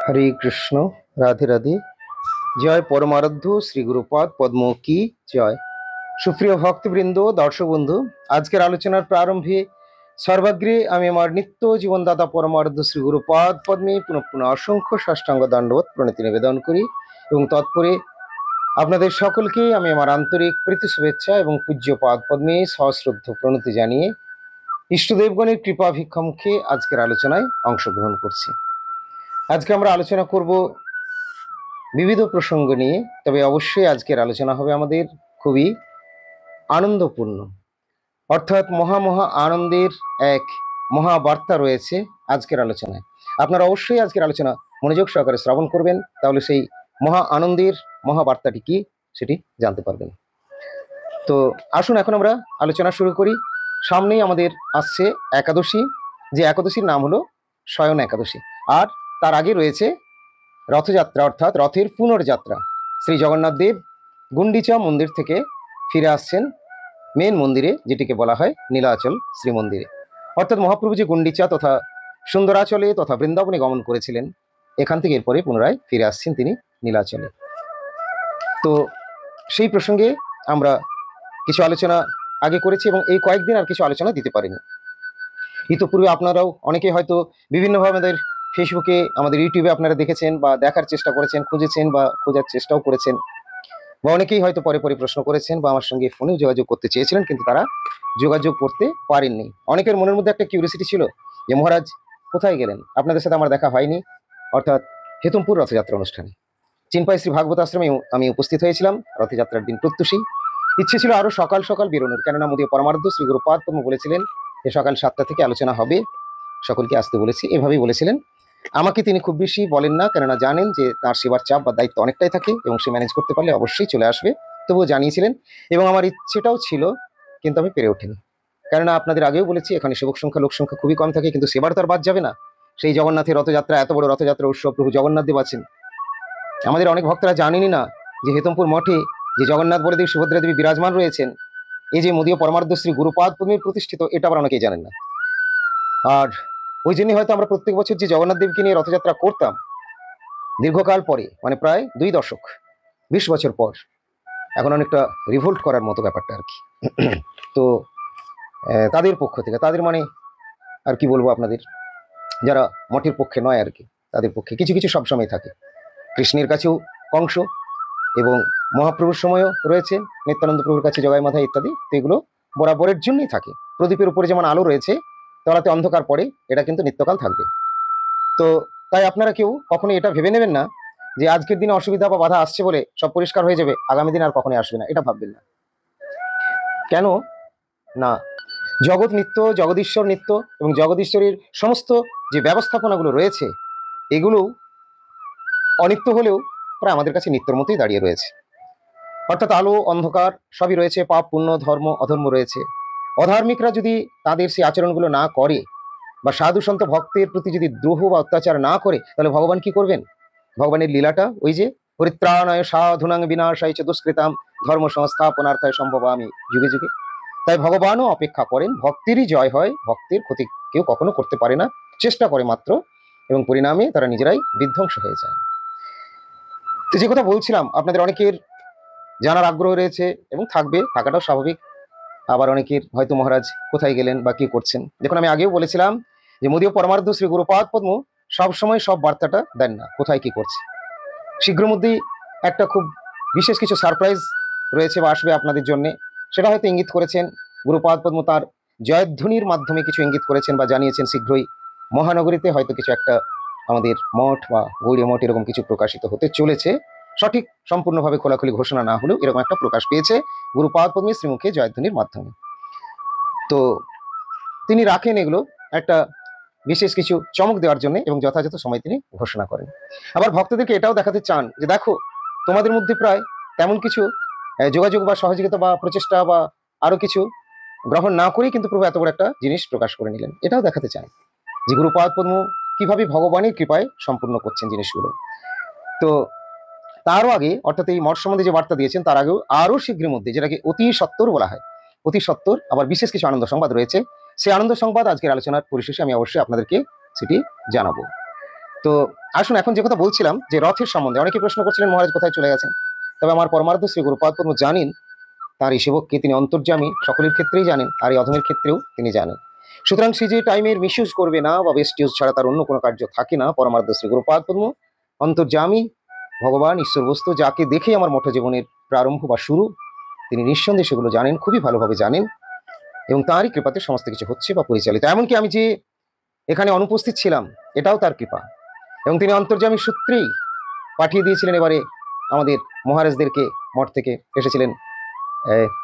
হরে কৃষ্ণ। রাধে রাধে। জয় পরমারাধ্য শ্রী গুরুপাদ পদ্ম কি জয়। সুপ্রিয় ভক্তবৃন্দ, দর্শক বন্ধু, আজকের আলোচনার প্রারম্ভে সর্বাগ্রে আমি আমার নিত্য জীবনদাতা পরমারাধ্য শ্রী গুরুপাদ পদ্মে পুনঃ পুনঃ অসংখ্য সাষ্টাঙ্গ দণ্ডবত প্রণতি নিবেদন করি এবং তৎপরে আপনাদের সকলকে আমি আমার আন্তরিক প্রীতি শুভেচ্ছা এবং পূজ্য পাদ পদ্মে সশ্রদ্ধ প্রণতি জানিয়ে ইষ্টদেবগণের কৃপা ভিক্ষামুখে আজকের আলোচনায় অংশগ্রহণ করছি। আজকে আমরা আলোচনা করব বিবিধ প্রসঙ্গ নিয়ে, তবে অবশ্যই আজকের আলোচনা হবে আমাদের খুবই আনন্দপূর্ণ, অর্থাৎ মহা মহা আনন্দের এক মহাবার্তা রয়েছে আজকের আলোচনায়। আপনারা অবশ্যই আজকের আলোচনা মনোযোগ সহকারে শ্রবণ করবেন, তাহলে সেই মহা আনন্দের মহাবার্তাটি কি সেটি জানতে পারবেন। তো আসুন এখন আমরা আলোচনা শুরু করি। সামনেই আমাদের আসছে একাদশী, যে একাদশীর নাম হলো শয়ন একাদশী, আর তার আগে রয়েছে রথযাত্রা, অর্থাৎ রথের পুনর্যাত্রা। শ্রী জগন্নাথ দেব গুন্ডিচা মন্দির থেকে ফিরে আসছেন মেন মন্দিরে, যেটিকে বলা হয় নীলাচল শ্রীমন্দিরে। অর্থাৎ মহাপ্রভু যে গুন্ডিচা তথা সুন্দরাচলে তথা বৃন্দাবনে গমন করেছিলেন, এখান থেকে এরপরে পুনরায় ফিরে আসছেন তিনি নীলাচলে। তো সেই প্রসঙ্গে আমরা কিছু আলোচনা আগে করেছি এবং এই কয়েকদিন আর কিছু আলোচনা দিতে পারিনি। ইতোপূর্বে আপনারাও অনেকে হয়তো বিভিন্নভাবে আমাদের ফেসবুকে, আমাদের ইউটিউবে আপনারা দেখেছেন বা দেখার চেষ্টা করেছেন, খুঁজেছেন বা খোঁজার চেষ্টাও করেছেন, বা অনেকেই হয়তো পরে পরে প্রশ্ন করেছেন বা আমার সঙ্গে ফোনেও যোগাযোগ করতে চেয়েছিলেন, কিন্তু তারা যোগাযোগ করতে পারেননি। অনেকের মনের মধ্যে একটা কিউরিয়াসিটি ছিল যে মহারাজ কোথায় গেলেন, আপনাদের সাথে আমার দেখা হয়নি। অর্থাৎ হেতমপুর রথযাত্রা অনুষ্ঠানে চিনপাই শ্রী ভাগবত আশ্রমে আমি উপস্থিত হয়েছিলাম রথযাত্রার দিন প্রত্যুষী। ইচ্ছে ছিল আরো সকাল সকাল বেরোনোর, কেননা মোদী পরমারাধ্য শ্রী গুরুপাদ পদ্ম বলেছিলেন যে সকাল 7টা থেকে আলোচনা হবে, সকলকে আসতে বলেছি, এভাবেই বলেছিলেন। আমাকে তিনি খুব বেশি বলেন না, কেননা জানেন যে তার সেবার চাপ বা দায়িত্ব অনেকটাই থাকে এবং সে ম্যানেজ করতে পারলে অবশ্যই চলে আসবে, তবুও জানিয়েছিলেন এবং আমার ইচ্ছেটাও ছিল, কিন্তু আমি পেরে ওঠিনি। কেননা আপনাদের আগেও বলেছি, এখানে সেবক সংখ্যা, লোক সংখ্যা খুবই কম থাকে, কিন্তু সেবার তো আর বাদ যাবে না। সেই জগন্নাথের রথযাত্রা, এত বড় রথযাত্রা উৎসব, প্রভু জগন্নাথ দেব আছেন। আমাদের অনেক ভক্তরা জানেনই না যে হেতমপুর মঠে যে জগন্নাথ বলদেব সুভদ্রা দেবী বিরাজমান রয়েছেন, এই যে মোদীয় পরমারাধ্য শ্রী গুরুপাদ পদ্মে প্রতিষ্ঠিত, এটা আবার অনেকেই জানেন না। আর ওই জন্যই হয়তো আমরা প্রত্যেক বছর যে জগন্নাথ দেবকে নিয়ে রথযাত্রা করতাম, দীর্ঘকাল পরে, মানে প্রায় 2 দশক, 20 বছর পর, এখন অনেকটা রিভোল্ট করার মতো ব্যাপারটা আর কি। তো তাদের পক্ষ থেকে, তাদের মানে আর কি বলবো আপনাদের, যারা মঠের পক্ষে নয় আর কি, তাদের পক্ষে কিছু কিছু সবসময় থাকে। কৃষ্ণের কাছেও কংস এবং মহাপ্রভুর সময়ও রয়েছে নিত্যানন্দ প্রভুর কাছে জগাই মাথায় ইত্যাদি, তো এগুলো বরাবরের জন্যই থাকে। প্রদীপের উপরে যেমন আলো রয়েছে, তলাতে অন্ধকার পড়ে, এটা কিন্তু নিত্যকাল থাকবে। তো তাই আপনারা কেউ কখনোই এটা ভেবে নেবেন না যে আজকের দিনে অসুবিধা বা বাধা আসছে বলে সব পরিষ্কার হয়ে যাবে, আগামী দিন আর কখনোই আসবে না, এটা ভাববেন না। কেন না, জগৎ নিত্য, জগদীশ্বর নিত্য, এবং জগদীশ্বরের সমস্ত যে ব্যবস্থাপনাগুলো রয়েছে, এগুলো অনিত্য হলেও প্রায় আমাদের কাছে নিত্যর মতোই দাঁড়িয়ে রয়েছে। অর্থাৎ আলো অন্ধকার সবই রয়েছে, পাপ পুণ্য ধর্ম অধর্ম রয়েছে। অধার্মিকরা যদি তাদের সেই আচরণগুলো না করে, বা সাধু সন্ত ভক্তের প্রতি যদি দ্রোহ বা অত্যাচার না করে, তাহলে ভগবান কি করবেন? ভগবানের লীলাটা ওই যে পরিত্রাণায় সাধুনাং বিনাশায় চ দুষ্কৃতাম ধর্ম সংস্থাপনার্থায় সম্ভবামি যুগে যুগে। তাই ভগবানও অপেক্ষা করেন ভক্তেরই জয় হয়, ভক্তের ক্ষতি কেউ কখনো করতে পারে না, চেষ্টা করে মাত্র, এবং পরিণামে তারা নিজেরাই বিধ্বংস হয়ে যায়। তো যে কথা বলছিলাম, আপনাদের অনেকের জানার আগ্রহ রয়েছে এবং থাকবে, থাকাটাও স্বাভাবিক। আবার অনেকের হয়তো মহারাজ কোথায় গেলেন বা কি করছেন। দেখুন, আমি আগেও বলেছিলাম যে মোদীয় পরমারাধ্য শ্রী গুরুপাদ পদ্ম সবসময় সব বার্তাটা দেন না, কোথায় কি করছে। শীঘ্র মধ্যেই একটা খুব বিশেষ কিছু সারপ্রাইজ রয়েছে বা আসবে আপনাদের জন্য, সেটা হয়তো ইঙ্গিত করেছেন গুরুপাদ পদ্ম তার জয়ধ্বনির মাধ্যমে, কিছু ইঙ্গিত করেছেন বা জানিয়েছেন। শীঘ্রই মহানগরীতে হয়তো কিছু একটা আমাদের মঠ বা গৌড়ীয় মঠ এরকম কিছু প্রকাশিত হতে চলেছে। সঠিক সম্পূর্ণভাবে খোলাখুলি ঘোষণা না হলেও এরকম একটা প্রকাশ পেয়েছে গুরুপাদ পদ্মের শ্রীমুখে জয়ধ্বনির মাধ্যমে। তো তিনি রাখেন এগুলো একটা বিশেষ কিছু চমক দেওয়ার জন্য, এবং যথাযথ সময় তিনি ঘোষণা করেন। আবার ভক্তদেরকে এটাও দেখাতে চান যে দেখো, তোমাদের মধ্যে প্রায় তেমন কিছু যোগাযোগ বা সহযোগিতা বা প্রচেষ্টা বা আরো কিছু গ্রহণ না করেই কিন্তু প্রভু এত বড় একটা জিনিস প্রকাশ করে নিলেন। এটাও দেখাতে চান যে গুরুপাদ পদ্ম কিভাবে ভগবানের কৃপায় সম্পূর্ণ করছেন জিনিসগুলো। তো তারও আগে, অর্থাৎ এই মঠ সম্বন্ধে যে বার্তা দিয়েছেন, তার আগেও আরো শীঘ্রের মধ্যে, যেটাকে অতি সত্বর বলা হয়, অতি সত্বর আবার বিশেষ কিছু আনন্দ সংবাদ রয়েছে। সেই আনন্দ সংবাদ আজকের আলোচনার পরিশেষে আমি অবশ্যই আপনাদেরকে সেটি জানাবো। তো আসুন, এখন যে কথা বলছিলাম যে রথের সম্বন্ধে অনেকে প্রশ্ন করছিলেন মহারাজ কোথায় চলে গেছেন। তবে আমার পরমারাধ্য শ্রী গুরুপাদ পদ্ম জানেন তার এই সেবককে, তিনি অন্তর্যামী, সকলের ক্ষেত্রেই জানেন, আর এই অধমের ক্ষেত্রেও তিনি জানেন। সুতরাং সে যে টাইমের মিসইউজ করবে না বা বেস্ট ইউজ ছাড়া তার অন্য কোনো কার্য থাকে না। পরমারাধ্য শ্রী গুরুপাদ পদ্ম অন্তর্যামী, ভগবান ঈশ্বর বস্তু, যাকে দেখে আমার মঠ জীবনের প্রারম্ভ বা শুরু, তিনি নিঃসন্দেহে সেগুলো জানেন, খুবই ভালোভাবে জানেন, এবং তারই কৃপাতে সমস্ত কিছু হচ্ছে বা পরিচালিত। এমনকি আমি যে এখানে অনুপস্থিত ছিলাম, এটাও তার কৃপা। এবং তিনি অন্তর্যামী সূত্রেই পাঠিয়ে দিয়েছিলেন এবারে আমাদের মহারাজদেরকে। মঠ থেকে এসেছিলেন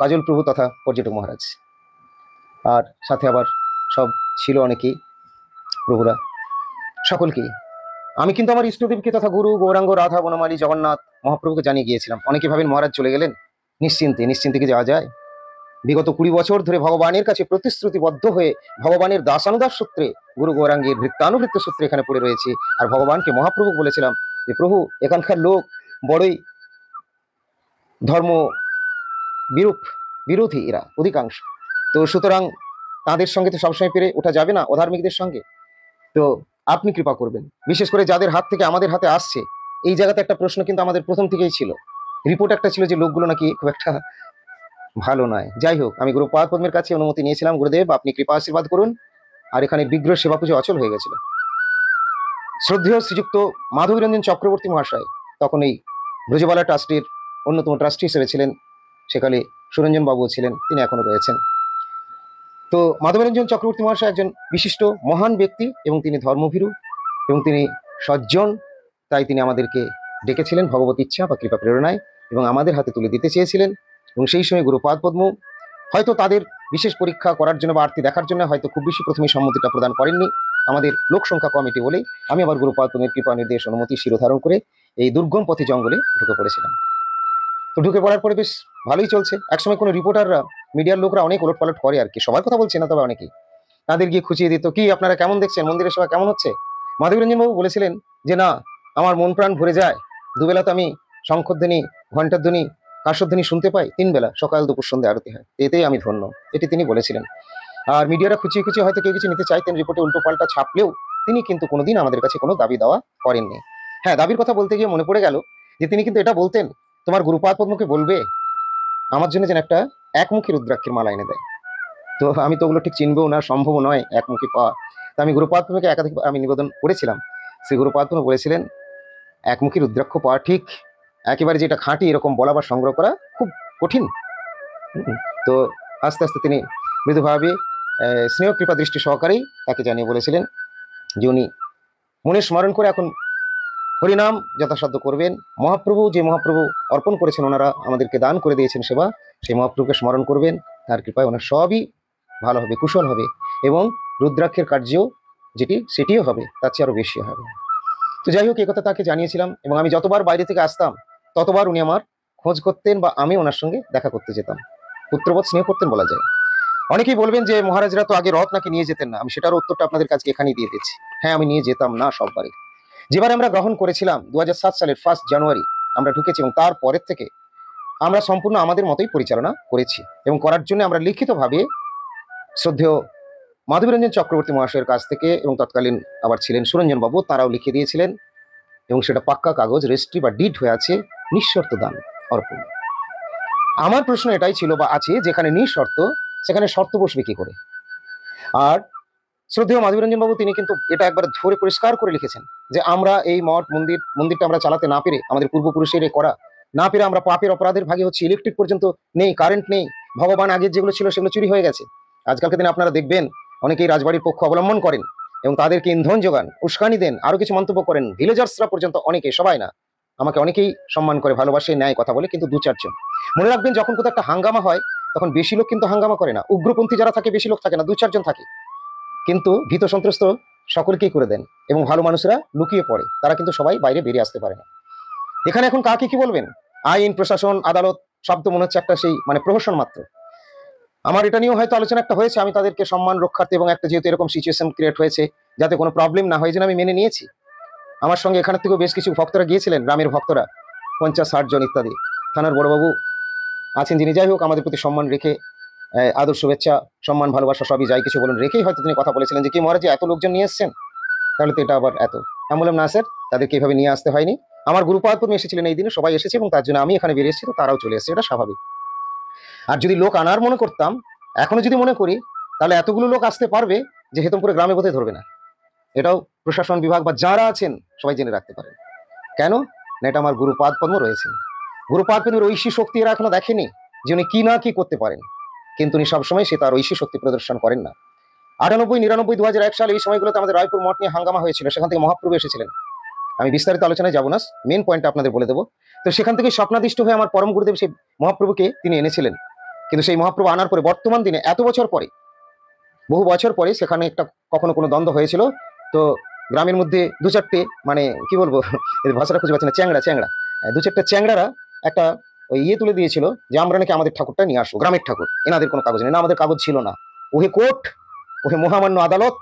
কাজল প্রভু তথা পর্যটক মহারাজ, আর সাথে আবার সব ছিল অনেকেই প্রভুরা, সকলকেই। আমি কিন্তু আমার ইষ্টদেবকে তথা গুরু গৌরাঙ্গ রাধা বনমালী জগন্নাথ মহাপ্রভুকে জানিয়ে গিয়েছিলাম। অনেকে ভাবেন মহারাজ চলে গেলেন, নিশ্চিন্তে নিশ্চিন্তে কি যাওয়া যায়? বিগত 20 বছর ধরে ভগবানের কাছে প্রতিশ্রুতিবদ্ধ হয়ে ভগবানের দাসানুদাস সূত্রে গুরু গৌরাঙ্গের ভৃত্যানুভৃত্ত সূত্রে এখানে পড়ে রয়েছে। আর ভগবানকে মহাপ্রভু বলেছিলাম যে প্রভু, এখানকার লোক বড়ই ধর্ম বিরূপ, বিরোধী এরা অধিকাংশ। তো সুতরাং তাদের সঙ্গে তো সবসময় পেরে ওঠা যাবে না, অধার্মিকদের সঙ্গে। তো আপনি কৃপা করবেন, বিশেষ করে যাদের হাত থেকে আমাদের হাতে আসছে। এই জায়গাতে একটা প্রশ্ন কিন্তু আমাদের প্রথম থেকেই ছিল, রিপোর্ট একটা ছিল যে লোকগুলো নাকি খুব একটা ভালো নয়। যাই হোক, আমি গুরুপাদ পদ্মের কাছে অনুমতি নিয়েছিলাম, গুরুদেব আপনি কৃপা আশীর্বাদ করুন। আর এখানে বিগ্রহ সেবা পুজো অচল হয়ে গেছিল। শ্রদ্ধেয় শ্রীযুক্ত মাধবীরঞ্জন চক্রবর্তী মহাশয় তখন এই ব্রজবালা ট্রাস্টের অন্যতম ট্রাস্টি হিসেবে ছিলেন। সেকালে সুরঞ্জন বাবুও ছিলেন, তিনি এখনো রয়েছেন। তো মাধবীরঞ্জন চক্রবর্তী মহাশয় একজন বিশিষ্ট মহান ব্যক্তি, এবং তিনি ধর্মভীরু, এবং তিনি সজ্জন। তাই তিনি আমাদেরকে ডেকেছিলেন ভগবত ইচ্ছা বা কৃপা প্রেরণায়, এবং আমাদের হাতে তুলে দিতে চেয়েছিলেন। এবং সেই সময় গুরুপাদ পদ্ম হয়তো তাদের বিশেষ পরীক্ষা করার জন্য বা আরতি দেখার জন্য হয়তো খুব বেশি প্রথমে সম্মতিটা প্রদান করেননি, আমাদের লোক সংখ্যা কমিটি বলেই। আমি আবার গুরুপাদ পদ্মের কৃপা নির্দেশ অনুমতি শিরোধারণ করে এই দুর্গম পথে জঙ্গলে ঢুকে পড়েছিলাম। তো ঢুকে পড়ার পরে বেশ ভালোই চলছে। একসময় কোনো রিপোর্টাররা, মিডিয়ার লোকরা অনেক ওলটপালট করে আর কি, সবার কথা বলছে না তবে অনেকেই, তাদের গিয়ে খুঁচিয়ে দিত, কি আপনারা কেমন দেখছেন, মন্দিরের সেবা কেমন হচ্ছে? মাধবীরঞ্জন বাবু বলেছিলেন যে না, আমার মন প্রাণ ভরে যায়, দুবেলা তো আমি শঙ্খধ্বনি, ঘণ্টাধ্বনি, কাঁসধ্বনি শুনতে পাই, 3 বেলা, সকাল দুপুর সন্ধ্যে আরতি হয়, এতেই আমি ধন্য, এটি তিনি বলেছিলেন। আর মিডিয়ারা খুঁচিয়ে খুঁচিয়ে হয়তো কেউ কিছু নিতে চাইতেন, রিপোর্টে উল্টো পাল্টা ছাপলেও তিনি কিন্তু কোনোদিন আমাদের কাছে কোনো দাবি দাওয়া করেননি। হ্যাঁ, দাবির কথা বলতে গিয়ে মনে পড়ে গেল যে তিনি কিন্তু এটা বলতেন, তোমার গুরুপাদ পদ্মকে বলবে আমার জন্য যেন একটা একমুখী রুদ্রাক্ষের মালা এনে দেয়। তো আমি তো ওগুলো ঠিক চিনবও না, সম্ভবও নয় একমুখী পাওয়া। তো আমি গুরুপাদ পদ্মকে একাধিক আমি নিবেদন করেছিলাম। শ্রী গুরুপাদ পদ্ম বলেছিলেন, একমুখী রুদ্রাক্ষ পাওয়া ঠিক একেবারে যেটা খাঁটি এরকম বলা বা সংগ্রহ করা খুব কঠিন। তো আস্তে আস্তে তিনি মৃদুভাবে স্নেহ কৃপা দৃষ্টি সহকারেই তাকে জানিয়ে বলেছিলেন যে উনি মনে স্মরণ করে এখন হরিনাম যথাসাধ্য করবেন। মহাপ্রভু যে মহাপ্রভু অর্পণ করেছেন, ওনারা আমাদেরকে দান করে দিয়েছেন সেবা, সেই মহাপ্রভুকে স্মরণ করবেন। তার কৃপায় ওনার সবই ভালো হবে, কুশল হবে, এবং রুদ্রাক্ষের কার্য যেটি সেটিও হবে, তার চেয়ে আরও বেশি হবে। তো যাই হোক, এই কথা তাকে জানিয়েছিলাম, এবং আমি যতবার বাইরে থেকে আসতাম ততবার উনি আমার খোঁজ করতেন বা আমি ওনার সঙ্গে দেখা করতে যেতাম, পুত্রবৎ স্নেহ করতেন বলা যায়। অনেকেই বলবেন যে মহারাজরা তো আগে রথ নাকি নিয়ে যেতেন না, আমি সেটার উত্তরটা আপনাদের কাছে এখানেই দিয়ে দিচ্ছি। হ্যাঁ, আমি নিয়ে যেতাম না সববারই। যেবার আমরা গ্রহণ করেছিলাম 2007 সালের 1 জানুয়ারি আমরা ঢুকেছি, এবং তারপরের থেকে আমরা সম্পূর্ণ আমাদের মতোই পরিচালনা করেছি, এবং করার জন্য আমরা লিখিতভাবে শ্রদ্ধেয় মাধবীরঞ্জন চক্রবর্তী মহাশয়ের কাছ থেকে, এবং তৎকালীন আবার ছিলেন সুরঞ্জন বাবু, তারাও লিখে দিয়েছিলেন, এবং সেটা পাক্কা কাগজ রেজিস্ট্রি বা ডিড হয়ে আছে, নিঃশর্ত দান অর্পণ। আমার প্রশ্ন এটাই ছিল বা আছে, যেখানে নিঃশর্ত সেখানে শর্ত বসবে কি করে? আর শ্রদ্ধেয় মাধবীরঞ্জন বাবু তিনি কিন্তু এটা একবার ধরে পরিষ্কার করে লিখেছেন যে আমরা এই মঠ মন্দিরটা আমরা চালাতে না পেরে, আমাদের পূর্বপুরুষের করা না পেরে, আমরা পাপের অপরাধের ভাগে হচ্ছে, ইলেকট্রিক পর্যন্ত নেই, কারেন্ট নেই, ভগবান আগের যেগুলো ছিল সেগুলো চুরি হয়ে গেছে। আজকালকে দিনে আপনারা দেখবেন অনেকেই রাজবাড়ির পক্ষ অবলম্বন করেন, এবং তাদেরকে ইন্ধন যোগান, উস্কানি দেন, আরো কিছু মন্তব্য করেন। ভিলেজার্সরা পর্যন্ত অনেকে, সবাই না, আমাকে অনেকেই সম্মান করে, ভালোবাসে, ন্যায় কথা বলে, কিন্তু 2-4 জন। মনে রাখবেন, যখন কোথাও একটা হাঙ্গামা হয় তখন বেশি লোক কিন্তু হাঙ্গামা করে না, উগ্রপন্থী যারা থাকে বেশি লোক থাকে না, 2-4 জন থাকে, কিন্তু ভীত সন্ত্রস্ত সকলকেই করে দেন, এবং ভালো মানুষরা লুকিয়ে পড়ে, তারা কিন্তু সবাই বাইরে বেরিয়ে আসতে পারে না। এখানে এখন কাকে কি বলবেন? আইন, প্রশাসন, আদালত শব্দ মনে হচ্ছে একটা সেই মানে প্রহসন মাত্র। আমার এটা নিয়েও হয়তো আলোচনা একটা হয়েছে, আমি তাদেরকে সম্মান রক্ষার্থে, এবং একটা যেহেতু এরকম সিচুয়েশন ক্রিয়েট হয়েছে যাতে কোনো প্রবলেম না হয়, যেন আমি মেনে নিয়েছি। আমার সঙ্গে এখানের থেকেও বেশ কিছু ভক্তরা গিয়েছিলেন, গ্রামের ভক্তরা 50-60 জন ইত্যাদি, থানার বড়বাবু আছেন যিনি, যাই হোক আমাদের প্রতি সম্মান রেখে, আদর শুভেচ্ছা সম্মান ভালোবাসা সবই যাই কিছু বলুন রেখেই হয়তো তিনি কথা বলেছিলেন যে কি মহারাজ এত লোকজন নিয়ে এসছেন, তাহলে তো এটা আবার এত, আমি বললাম না স্যার, তাদেরকে এইভাবে নিয়ে আসতে হয়নি। আমার গুরুপাদ পদ্ম এসেছিলেন এই দিনে, সবাই এসেছে এবং তার জন্য আমি এখানে বেরিয়ে এসেছি, তো তারাও চলে এসেছে, এটা স্বাভাবিক। আর যদি লোক আনার মনে করতাম, এখনো যদি মনে করি, তাহলে এতগুলো লোক আসতে পারবে যে হেতমপুরে গ্রামে বোধহয় ধরবে না। এটাও প্রশাসন বিভাগ বা যারা আছেন সবাই জেনে রাখতে পারেন। কেন না, এটা আমার গুরুপাদ পদ্ম রয়েছেন। গুরুপাদ পদ্মের ঐশী শক্তি এরা এখনো দেখেনি যে উনি কি না কি করতে পারেন, কিন্তু উনি সবসময় সে তার ঐশী শক্তি প্রদর্শন করেন না। 98, 99, 2001 সালে এই সময়গুলোতে আমাদের রায়পুর মঠ নিয়ে হাঙ্গামা হয়েছিল, সেখান থেকে মহাপ্রভু এসেছিলেন। আমি বিস্তারিত আলোচনায় যাবো না, মেন পয়েন্টটা আপনাদের বলে দেবো। তো সেখান থেকে স্বপ্নাদিষ্ট হয়ে আমার পরম গুরুদেব সেই মহাপ্রভুকে তিনি এনেছিলেন। কিন্তু সেই মহাপ্রভু আনার পরে বর্তমান দিনে এত বছর পরে, বহু বছর পরে সেখানে একটা কখনো কোনো দ্বন্দ্ব হয়েছিল। তো গ্রামের মধ্যে দু চারটে, মানে কি বলবো, এদের ভাষাটা খুঁজে পাচ্ছি না, চ্যাংড়া দু চারটে চ্যাংড়ারা একটা ওই তুলে দিয়েছিল যে আমরা নাকি আমাদের ঠাকুরটা নিয়ে আসবো, গ্রামের ঠাকুর। এনাদের কোনো কাগজ নেই, না আমাদের কাগজ ছিল না। ওহে কোর্ট, ওহে মহামান্য আদালত,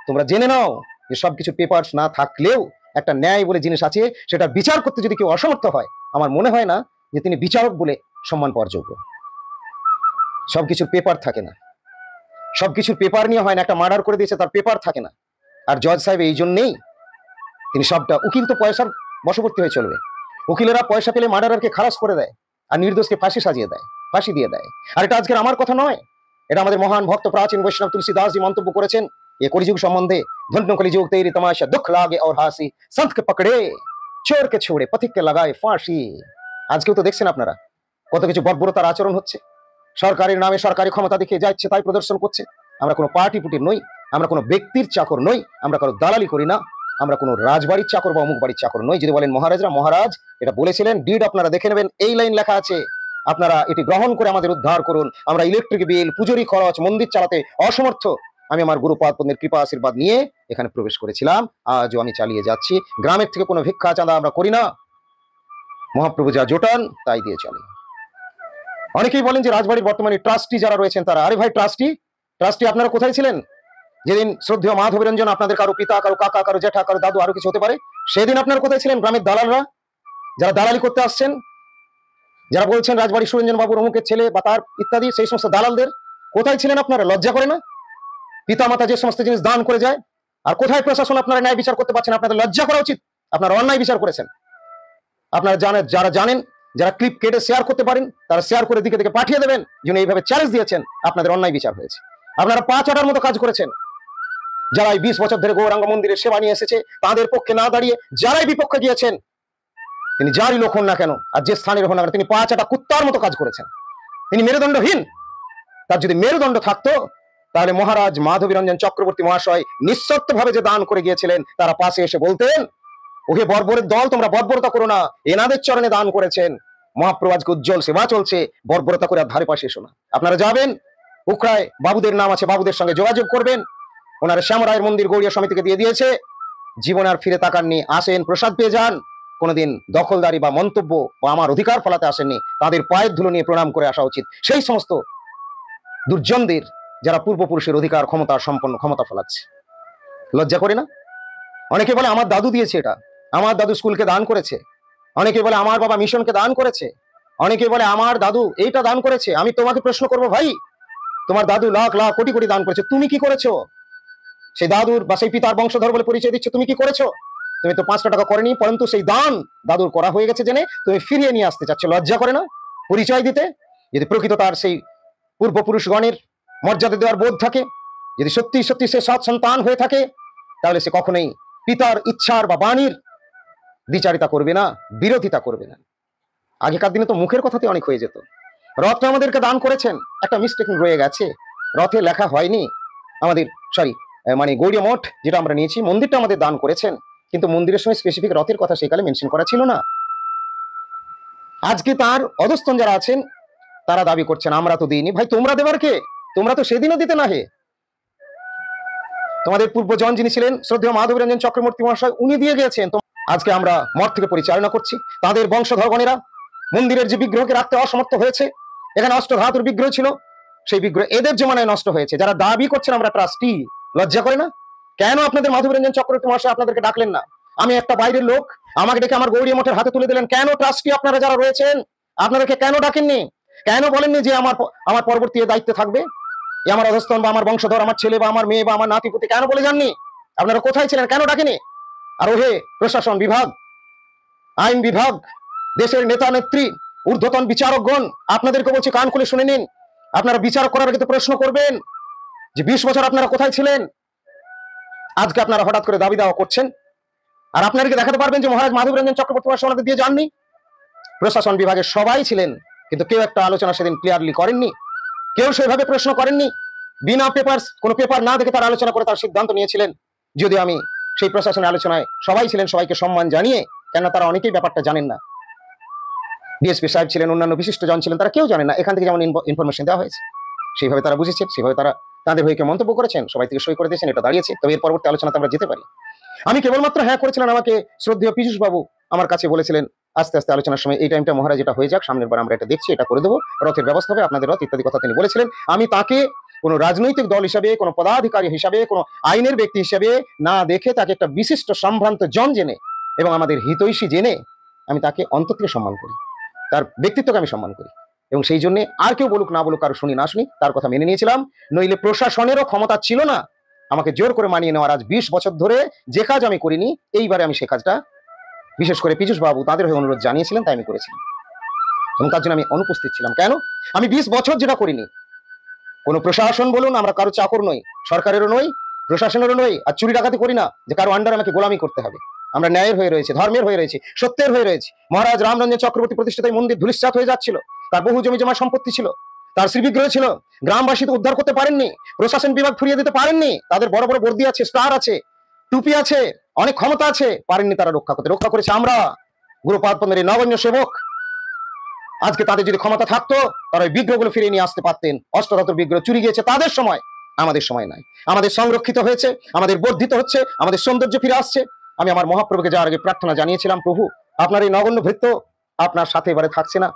তোমরা জেনে নাও যে সবকিছু পেপারস না থাকলেও একটা ন্যায় বলে জিনিস আছে, সেটা বিচার করতে যদি কেউ অসমর্থ হয়, আমার মনে হয় না যে তিনি বিচারক বলে সম্মান পাওয়ার যোগ্য। সবকিছুর পেপার থাকে না, সবকিছুর পেপার নিয়ে হয় না। একটা মার্ডার করে দিয়েছে, তার পেপার থাকে না। আর জজ সাহেব এই জন্যেই তিনি সবটা, উকিল তো পয়সার বশবর্তী হয়ে চলবে। উকিলেরা পয়সা পেলে মার্ডারারকে খালাস করে দেয় আর নির্দোষকে ফাঁসি সাজিয়ে দেয়, ফাঁসি দিয়ে দেয়। আর এটা আজকের আমার কথা নয়, এটা আমাদের মহান ভক্ত প্রাচীন বৈষ্ণব তুলসীদাসজি মন্তব্য করেছেন এই কলিযুগ সম্বন্ধে। ধন্য কলিযুগ তেরি তমাশা দুঃখ লাগে और হাসি, संत के पकड़े चोर के छोड़े पथिक के लगाए फांसी। আজকেও তো দেখছেন আপনারা কত কিছু বর্বরতার আচরণ হচ্ছে। সরকারের নামে সরকারি ক্ষমতা দেখিয়ে যা ইচ্ছে তাই প্রদর্শন করছে। আমরা কোনো পার্টি পুটির নই, আমরা কোনো ব্যক্তির চাকর নই, আমরা কারো দালালি করি না, আমরা কোনো রাজবাড়ির চাকর বা অমুক বাড়ির চাকর নই। যদি বলেন মহারাজরা, মহারাজ এটা বলেছিলেন, ডিড আপনারা দেখে নেবেন, এই লাইন লেখা আছে, আপনারা এটি গ্রহণ করে আমাদের উদ্ধার করুন। আমরা ইলেকট্রিক বিল, পুজোরি খরচ, মন্দির চালাতে অসমর্থ। আমি আমার গুরুপাদ পদ্মের কৃপা আশীর্বাদ নিয়ে এখানে প্রবেশ করেছিলাম, আজও আমি চালিয়ে যাচ্ছি। গ্রামের থেকে কোনো ভিক্ষা চাঁদা আমরা করি না, মহাপ্রভু যা জোটান তাই দিয়ে চলে। অনেকেই বলেন যে রাজবাড়ির বর্তমানে ট্রাস্টি যারা রয়েছেন তারা, আরে ভাই ট্রাস্টি আপনারা কোথায় ছিলেন যেদিন শ্রদ্ধেয় মাধব রঞ্জন আপনাদের কারো পিতা, কারো কাকা, কারো জ্যাঠা, কারো দাদু, আরো কিছু হতে পারে, সেদিন আপনারা কোথায় ছিলেন? গ্রামের দালালরা যারা দালালি করতে আসছেন, যারা বলছেন রাজবাড়ি সুরঞ্জন বাবুর অমুকের ছেলে বা তার ইত্যাদি, সেই সমস্ত দালালদের কোথায় ছিলেন আপনারা? লজ্জা করে না? পিতা মাতা যে সমস্ত জিনিস দান করে যায়, আর কোথায় প্রশাসন? আপনারা ন্যায় বিচার করতে পারছেন, আপনাদের লজ্জা করা উচিত। আপনারা অন্যায় বিচার করেছেন। আপনারা জানেন, যারা জানেন, যারা ক্লিপ কেটে শেয়ার করতে পারেন, তারা শেয়ার করে দিকে দিকে পাঠিয়ে দেবেন, যিনি এইভাবে চ্যালেঞ্জ দিয়েছেন আপনাদের অন্যায় বিচার হয়েছে। আপনারা 5 মতো কাজ করেছেন। যারা 20 বছর ধরে গৌরাঙ্গ মন্দিরের সেবা নিয়ে এসেছে, তাদের পক্ষে না দাঁড়িয়ে যারাই বিপক্ষে গিয়েছেন, তিনি যারই লোক হন না কেন আর যে স্থানের হন না কেন, তিনি 5 কুত্তার মতো কাজ করেছেন। তিনি মেরুদণ্ডহীন। তার যদি মেরুদণ্ড থাকতো, তাহলে মহারাজ মাধবী রঞ্জন চক্রবর্তী মহাশয় নিঃশর্ত ভাবে যে দান করে গিয়েছিলেন, তারা পাশে এসে বলতেন, ওকে বর্বরের দল, তোমরা বর্বরতা করো না, এনাদের চরণে দান করেছেন, মহাপ্রভু আজকে উজ্জ্বল সেবা চলছে, বর্বরতা করে আর ধারে পাশে এসো না। আপনারা যাবেন, উখড়ায় বাবুদের নাম আছে, বাবুদের সঙ্গে যোগাযোগ করবেন। ওনারা শ্যামরায়ের মন্দির গৌড়িয়া সমিতিকে দিয়ে দিয়েছে, জীবনে আর ফিরে তাকাননি। আসেন, প্রসাদ পেয়ে যান। কোনোদিন দখলদারি বা মন্তব্য বা আমার অধিকার ফলাতে আসেননি, তাদের পায়ের ধুলো নিয়ে প্রণাম করে আসা উচিত। সেই সমস্ত দুর্জনদের যারা পূর্বপুরুষের অধিকার ক্ষমতা সম্পন্ন ক্ষমতা ফলাচ্ছে, লজ্জা করে না? অনেকে বলে আমার দাদু দিয়েছে এটা, আমার দাদু স্কুলকে দান করেছে, অনেকে বলে আমার বাবা মিশনকে দান করেছে, অনেকে বলে আমার দাদু এইটা দান করেছে। আমি তোমাকে প্রশ্ন করবো, ভাই, তোমার দাদু লাখ লাখ কোটি কোটি দান করেছে, তুমি কি করেছো? সেই দাদুর বা সেই পিতার বংশধর বলে পরিচয় দিচ্ছ, তুমি কি করেছো? তুমি তো 5টা টাকা করেনি, পরন্তু সেই দান দাদুর করা হয়ে গেছে জেনে তুমি ফিরিয়ে নিয়ে আসতে চাচ্ছ। লজ্জা করে না পরিচয় দিতে? যদি প্রকৃত তার সেই পূর্বপুরুষগণের মর্যাদা দেওয়ার বোধ থাকে, যদি সত্যি সত্যি সে সৎ সন্তান হয়ে থাকে, তাহলে সে কখনোই পিতার ইচ্ছার বা বাণীর দ্বিচারিতা করবে না, বিরোধিতা করবে না। আগেকার দিনে তো মুখের কথাতে অনেক হয়ে যেত। রথটা আমাদেরকে দান করেছেন, একটা মিস্টেক রয়ে গেছে, রথে লেখা হয়নি আমাদের, সরি মানে গৌড়িয়া মঠ যেটা আমরা নিয়েছি, মন্দিরটা আমাদের দান করেছেন, কিন্তু মন্দিরের সময় স্পেসিফিক রথের কথা সেকালে মেনশন করা ছিল না। আজকে তার অধস্তন যারা আছেন তারা দাবি করছেন আমরা তো দিইনি। ভাই, তোমরা দেবার কে? তোমরা তো সেদিনও দিতে না হে। তোমাদের পূর্বজন যিনি ছিলেন শ্রদ্ধেয় মাধবী রঞ্জন চক্রবর্তী মহাশয়, উনি দিয়ে গিয়েছেন। আজকে আমরা মঠ থেকে পরিচালনা করছি। তাদের বংশধরগণেরা মন্দিরের যে বিগ্রহকে রাখতে অসমর্থ হয়েছে, এখানে অষ্টধাতুর বিগ্রহ ছিল, সেই বিগ্রহ এদের জমানায় নষ্ট হয়েছে। যারা দাবি করছেন আমরা ট্রাস্টি, লজ্জা করে না? কেন আপনাদের মাধবী রঞ্জন চক্রবর্তী মহাশয় আপনাদেরকে ডাকলেন না? আমি একটা বাইরের লোক, আমাকে ডেকে আমার গৌড়িয়া মঠের হাতে তুলে দিলেন। কেন ট্রাস্টি আপনারা যারা রয়েছেন আপনাদেরকে কেন ডাকেননি? কেন বলেননি যে আমার পরবর্তী দায়িত্বে থাকবে আমার অধস্তন বা আমার বংশধর, আমার ছেলে বা আমার মেয়ে বা আমার নাতিপুতি? কেন বলে যাননি? আপনারা কোথায় ছিলেন? কেন ডাকেনি? আর ওহে প্রশাসন বিভাগ, আইন বিভাগ, দেশের নেতা নেত্রী, ঊর্ধ্বতন বিচারকগণ, আপনাদেরকে বলছি কান খুলে শুনে নিন। আপনারা বিচার করার আগে তো প্রশ্ন করবেন যে 20 বছর আপনারা কোথায় ছিলেন? আজকে আপনারা হঠাৎ করে দাবি দাওয়া করছেন। আর আপনারা কি দেখাতে পারবেন যে মহারাজ মাধব রঞ্জন চক্রবর্তী ওনাদের দিয়ে যাননি? প্রশাসন বিভাগের সবাই ছিলেন, কিন্তু কেউ একটা আলোচনা সেদিন ক্লিয়ারলি করেননি, কেউ সেভাবে প্রশ্ন করেননি। বিনা কোনো পেপার না দেখে তার আলোচনা করে তার সিদ্ধান্ত নিয়েছিলেন। যদি আমি সেই প্রশাসনের আলোচনায় সবাই ছিলেন, সবাইকে সম্মান জানিয়ে, কেন তারা অনেকেই ব্যাপারটা জানেন না। ডিএসপি সাহেব ছিলেন, অন্যান্য বিশিষ্ট জন ছিলেন, তারা কেউ জানে না। এখান থেকে যেমন ইনফরমেশন দেওয়া হয়েছে, সেইভাবে তারা বুঝেছেন, সেইভাবে তারা তাদের হয়ে মন্তব্য করেছেন, সবাই থেকে সই করে দিয়েছেন, এটা দাঁড়িয়েছে। তবে এর পরবর্তী আলোচনাতে আমরা যেতে পারি। আমি কেবলমাত্র হ্যাঁ করেছিলেন, আমাকে শ্রদ্ধেয় পীযূষ বাবু আমার কাছে বলেছিলেন আস্তে আস্তে আলোচনার সময় এই টাইমটা মহারাজ এটা হয়ে যাক, সামনের বার আমরা এটা দেখছি, এটা করে দেবো, রথের ব্যবস্থা হবে, আপনাদের রথ ইত্যাদি কথা তিনি বলেছিলেন। আমি তাকে কোনো রাজনৈতিক দল হিসাবে, কোনো পদাধিকারী হিসাবে, কোনো আইনের ব্যক্তি হিসাবে না দেখে তাকে একটা বিশিষ্ট সম্ভ্রান্ত জন জেনে এবং আমাদের হিতৈষী জেনে আমি তাকে অন্তর থেকে সম্মান করি, তার ব্যক্তিত্বকে আমি সম্মান করি। এবং সেই জন্য আর কেউ বলুক না বলুক, কারো শুনি না শুনি, তার কথা মেনে নিয়েছিলাম। নইলে প্রশাসনেরও ক্ষমতা ছিল না আমাকে জোর করে মানিয়ে নেওয়ার। আজ 20 বছর ধরে যে কাজ আমি করিনি, এইবারে আমি সে কাজটা বিশেষ করে পীযূষ বাবু তাদের হয়ে অনুরোধ জানিয়েছিলেন, তাই আমি করেছিলাম। এবং তার জন্য আমি অনুপস্থিত ছিলাম। কেন? আমি 20 বছর যেটা করিনি। কোনো প্রশাসন বলুন, আমরা কারো চাকর নই, সরকারেরও নই, প্রশাসনেরও নই, আর চুরি ডাকাতি করি না যে কারো আন্ডার আমাকে গোলামি করতে হবে। আমরা ন্যায়ের হয়ে রয়েছে, ধর্মের হয়ে রয়েছে, সত্যের হয়ে রয়েছে। মহারাজ রামরঞ্জন চক্রবর্তী প্রতিষ্ঠিত মন্দির ধূলিসাৎ হয়ে যাচ্ছিল, তার বহু জমি জমা সম্পত্তি ছিল, তার শ্রীবিগ্রহ ছিল, গ্রামবাসী তো উদ্ধার করতে পারেননি, প্রশাসন বিভাগ ফিরিয়ে দিতে পারেননি। তাদের বড় বড় বর্দি আছে, স্টার আছে, টুপি আছে, অনেক ক্ষমতা আছে, পারেননি তারা রক্ষা করতে। রক্ষা করেছে আমরা, গুরুপাদ পন্থের নগণ্য সেবক। আজকে তাদের যদি ক্ষমতা থাকতো, তারা ওই বিগ্রহগুলো ফিরিয়ে নিয়ে আসতে পারতেন। অষ্টধাতুর বিগ্রহ চুরি গিয়েছে তাদের সময়, আমাদের সময় নাই। আমাদের সংরক্ষিত হয়েছে, আমাদের বর্ধিত হচ্ছে, আমাদের সৌন্দর্য ফিরে আসছে। আমি আমার মহাপ্রভুকে যাওয়ার আগে প্রার্থনা জানিয়েছিলাম, প্রভু আপনার এই নগণ্য ভৃত্য আপনার সাথে এবারে থাকছে না,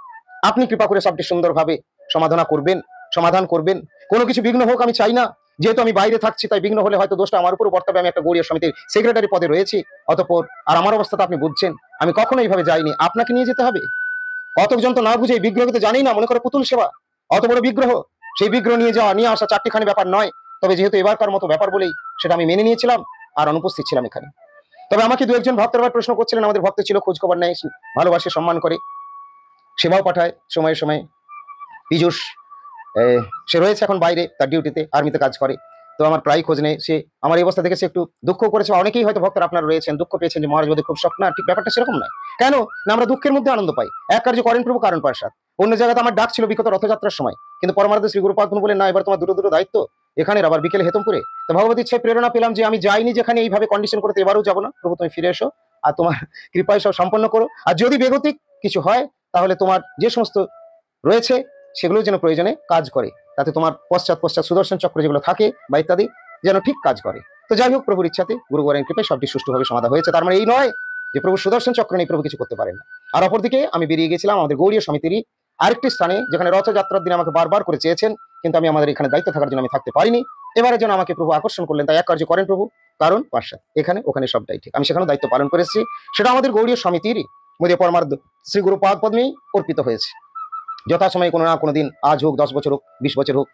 আপনি কৃপা করে সবটি সুন্দরভাবে সমাধান করবেন। কোনো কিছু বিঘ্ন হোক আমি চাই না। যেহেতু আমি বাইরে থাকছি, তাই বিঘ্ন হলে হয়তো দোষটা আমার উপর বর্তাবে। আমি একটা গৌড়ীয় সমিতির সেক্রেটারি পদে রয়েছি, অতঃপর আর আমার অবস্থাটা আপনি বুঝছেন। আমি কখনো এইভাবে যাইনি, আপনাকে নিয়ে যেতে হবে। কতজন তো না বুঝে এই বিগ্রহকে তো জানি না, মনে করে পুতুল সেবা। অত বড় বিগ্রহ, সেই বিগ্রহ নিয়ে আসা চারটিখানি ব্যাপার নয়। তবে যেহেতু এবারকার মতো ব্যাপার বলেই সেটা আমি মেনে নিয়েছিলাম, আর অনুপস্থিত ছিলাম এখানে। তবে আমাকে দু একজন ভক্তের আবার প্রশ্ন করছিলেন, আমাদের ভক্ত ছিল, খোঁজ খবর নেয়, ভালোবাসে, সম্মান করে, সেবাও পাঠায় সময়ে সময়ে। পীযূষ সে রয়েছে এখন বাইরে, তার ডিউটিতে, আর্মিতে কাজ করে, তো আমার প্রায় খোঁজ নেই। সে আমার এই অবস্থা দেখে সে একটু দুঃখ করেছে। অনেকেই হয়তো ভক্তরা আপনারা রয়েছেন, দুঃখ পেয়েছেন যে মহারাজ বোধহয় খুব শখ। না, ঠিক ব্যাপারটা সেরকম নয়। কেন না, আমরা দুঃখের মধ্যে আনন্দ পাই। এক কার্য করেন প্রভু কারণ পার্ষদ। অন্য জায়গাতে আমার ডাক ছিল বিগত রথযাত্রার সময়, কিন্তু পরমারাধ্য শ্রী গুরুপাদ বলেন না, এবার তোমার দুটো দায়িত্ব, এখানে আবার বিকেলে হেতমপুরে। তো ভগবতী ইচ্ছায় প্রেরণা পেলাম যে আমি যাইনি যেখানে এইভাবে কন্ডিশন করতে, এবারও যাবো না প্রভু, তুমি ফিরে এসো আর তোমার কৃপায় সব সম্পন্ন করো। আর যদি বেগতিক কিছু হয়, তাহলে তোমার যে সমস্ত রয়েছে সেগুলো যেন প্রয়োজনে কাজ করে, তাতে তোমার পশ্চাৎ সুদর্শন চক্র যেগুলো থাকে বা ইত্যাদি যেন ঠিক কাজ করে। তো যাই হোক, প্রভুর ইচ্ছাতে গুরু গোবিন্দের কৃপায় সবটি সুষ্ঠুভাবে সমাধান হয়েছে। তার মানে এই নয় যে প্রভু সুদর্শন চক্র নেই, প্রভু কিছু করতে পারেন না। আর অপরদিকে আমি বেরিয়ে গেছিলাম আমাদের গৌড়ীয় সমিতিরই আরেকটি স্থানে, যেখানে রথযাত্রার দিন আমাকে বারবার করে চেয়েছেন, কিন্তু আমি আমাদের এখানে দায়িত্ব থাকার জন্য আমি থাকতে পারিনি। এবারের জন্য আমাকে প্রভু আকর্ষণ করলেন, তাই এক কার্য করেন প্রভু কারণ পার্ষদ, এখানে ওখানে সবটাই ঠিক। আমি সেখানেও দায়িত্ব পালন করেছি, সেটা আমাদের গৌড়ীয় সমিতিরই মধ্যে পরমার্থ শ্রী গুরুপাদ পদ্মেই অর্পিত হয়েছে। যথাসময়ে কোনো না কোনো দিন, আজ হোক, 10 বছর হোক, 20 বছর হোক,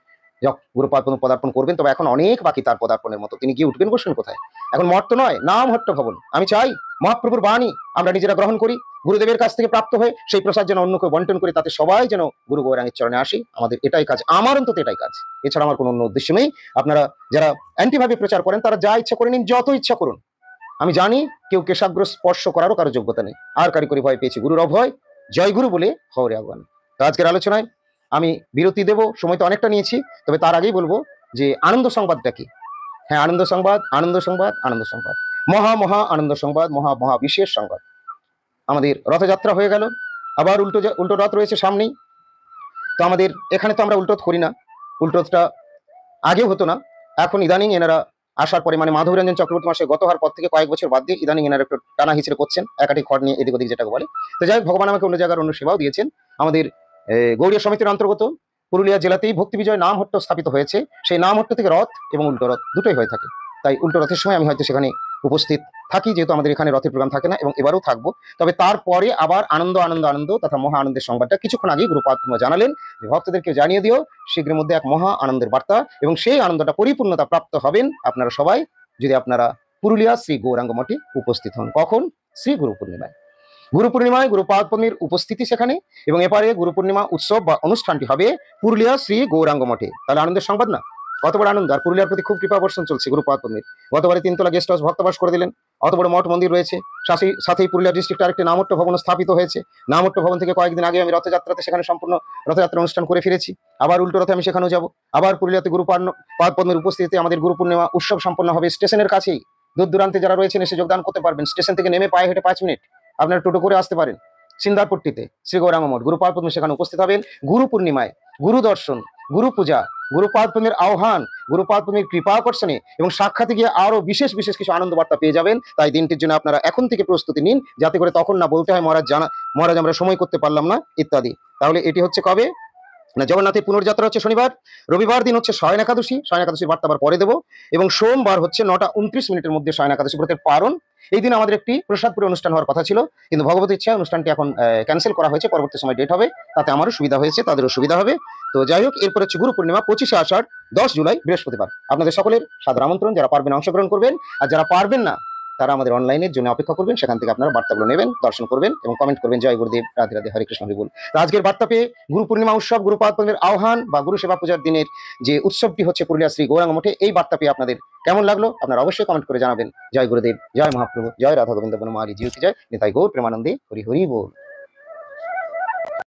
গুরুপাদ পদার্পণ করবেন। তবে এখন অনেক বাকি তার পদার্পণের মতো। তিনি গিয়ে উঠবেন, বসবেন কোথায়? এখন মঠ তো নয়, নাম হট্ট ভবন। আমি চাই মহাপ্রভুর বাণী আমরা নিজেরা গ্রহণ করি, গুরুদেবের কাছ থেকে প্রাপ্ত হয়ে সেই প্রসাদ যেন অন্যকে বন্টন করি, তাতে সবাই যেন গুরু গৌরাঙ্গের চরণে আসি। আমাদের এটাই কাজ, আমার অন্তত এটাই কাজ, এছাড়া আমার কোনো অন্য উদ্দেশ্য নেই। আপনারা যারা অ্যান্টিভাবে প্রচার করেন, তারা যা ইচ্ছা করে নিন, যত ইচ্ছা করুন। আমি জানি কেউ কেশাগ্র স্পর্শ করারও কারো যোগ্যতা নেই। আর কারিগরি ভয় পেয়েছি, গুরুর অভয়, জয় গুরু বলে হরে আহ্বান। তো আজকের আলোচনায় আমি বিরতি দেব, সময় তো অনেকটা নিয়েছি। তবে তার আগেই বলবো যে আনন্দ সংবাদটা কি। হ্যাঁ, আনন্দ সংবাদ, মহা আনন্দ সংবাদ, মহা বিশেষ সংবাদ। আমাদের রথযাত্রা হয়ে গেল, আবার উল্টো রথ রয়েছে সামনেই। তো আমাদের এখানে তো আমরা উল্টোত করি না, উল্টোটা আগেও হতো না, এখন ইদানিং এনারা আসার পরে, মানে মাধব রঞ্জন চক্রবর্তী মাসে গত হওয়ার পর থেকে কয়েক বছর বাদ দিয়ে ইদানিং এনারা একটু টানা হিচড়ে করছেন, একাটি খড় নিয়ে এদিক ওদিক যেটাকে বলে। তো যাই হোক, ভগবান আমাকে অন্য জায়গার অন্য সেবাও দিয়েছেন। আমাদের গৌড়ীয় সমিতির অন্তর্গত পুরুলিয়া জেলাতেই ভক্তি বিজয় নামহট্ট স্থাপিত হয়েছে। সেই নামহট্ট থেকে রথ এবং উল্টো রথ দুটোই হয়ে থাকে। তাই উল্টো রথের সময় আমি হয়তো সেখানে উপস্থিত থাকি, যেহেতু আমাদের এখানে রথের প্রোগ্রাম থাকে না, এবং এবারও থাকবো। তবে তারপরে আবার আনন্দ তথা মহা আনন্দের সংবাদটা কিছুক্ষণ আগেই গুরুপাদ জানালেন যে ভক্তদেরকে জানিয়ে দিও শীঘ্রের মধ্যে এক মহা আনন্দের বার্তা, এবং সেই আনন্দটা পরিপূর্ণতা প্রাপ্ত হবেন আপনারা সবাই যদি আপনারা পুরুলিয়া শ্রী গৌরাঙ্গ মঠে উপস্থিত হন। কখন? শ্রী গুরু পূর্ণিমায়। গুরু পূর্ণিমায় গুরুপাদ পদ্মের উপস্থিতি সেখানে, এবং এপারে গুরু পূর্ণিমা উৎসব বা অনুষ্ঠানটি হবে পুরুলিয়া শ্রী গৌরাঙ্গ মঠে। তাহলে আনন্দের সংবাদ না? কত বড় আনন্দ! আর পুরুলিয়ার প্রতি খুব কৃপা বর্ষণ চলছে গুরুপাদ পদ্মের। গতবারে 3 তলা গেস্ট হাউস ভক্তবাস করে দিলেন, অত বড় মঠ মন্দির রয়েছে। সাথেই পুরুলিয়া ডিস্ট্রিক্টে আরেকটি নামট্য ভবন স্থাপিত হয়েছে। নামট্য ভবন থেকে কয়েকদিন আগে আমি রথযাত্রাতে সেখানে সম্পূর্ণ রথযাত্রা অনুষ্ঠান করে ফিরেছি। আবার উল্টো রথে আমি সেখানেও যাব। আবার পুরুলিয়াতে গুরুপাদ পদ্মের উপস্থিতিতে আমাদের গুরু পূর্ণিমা উৎসব সম্পন্ন হবে স্টেশনের কাছেই। দূর দূরান্তে যারা রয়েছেন এসে যোগদান করতে পারবেন। স্টেশন থেকে নেমে পায়ে হেঁটে 5 মিনিট আপনারা টোটো করে আসতে পারেন। সিন্দারপট্টিতে শ্রী গৌরাঙ্গ মঠ গুরুপাদ পদ্ম সেখানে উপস্থিত হবেন। গুরু পূর্ণিমায় গুরু দর্শন, গুরু পূজা, গুরুপাদ পদ্মের আহ্বান, গুরুপাদ পদ্মের কৃপা আকর্ষণে এবং সাক্ষাতে গিয়ে আরো বিশেষ বিশেষ কিছু আনন্দ বার্তা পেয়ে যাবেন। তাই দিনটির জন্য আপনারা এখন থেকে প্রস্তুতি নিন, যাতে করে তখন না বলতে হয় মহারাজ আমরা সময় করতে পারলাম না ইত্যাদি। তাহলে এটি হচ্ছে কবে না, জগন্নাথের পুনর্যাত্রা হচ্ছে শনিবার, রবিবার দিন হচ্ছে শয়ন একাদশী। শয়ন একাদশীর বার্তা আবার পরে দেবো। এবং সোমবার হচ্ছে 9টা 29 মিনিটের মধ্যে শয়ন একাদশী ব্রতের পারণ। এই দিন আমাদের একটি প্রসাদপুরে অনুষ্ঠান হওয়ার কথা ছিল, কিন্তু ভগবত ইচ্ছায় অনুষ্ঠানটি এখন ক্যান্সেল করা হয়েছে। পরবর্তী সময় ডেট হবে, তাতে আমারও সুবিধা হয়েছে, তাদেরও সুবিধা হবে। তো যাই হোক, এরপর হচ্ছে গুরু পূর্ণিমা 25শে আষাঢ় 10 জুলাই বৃহস্পতিবার। আপনাদের সকলের সাদর আমন্ত্রণ। যারা পারবেন অংশগ্রহণ করবেন, আর যারা পারবেন না তারা আমাদের অনলাইনের জন্য অপেক্ষা করবেন। সেখান থেকে আপনারা বার্তাগুলো নেবেন, দর্শন করবেন এবং কমেন্ট করবেন জয় গুরুদেব, রাধে রাধে, হরে কৃষ্ণ, হরি বল। আজকের বার্তা পেয়ে গুরু পূর্ণিমা উৎসব, গুরুপাদ পদ্মের আহ্বান বা গুরু সেবা পূজার দিনের যে উৎসবটি হচ্ছে পুরুলিয়া শ্রী গৌরাঙ্গ মঠে, এই বার্তা পেয়ে আপনাদের কেমন লাগলো আপনারা অবশ্যই কমেন্ট করে জানাবেন। জয় গুরুদেব, জয় মহাপ্রভু, জয় রাধা গোবিন্দ বনমালী জিউতি জয়, নিতাই গৌর প্রেমানন্দে, হরি হরি বল।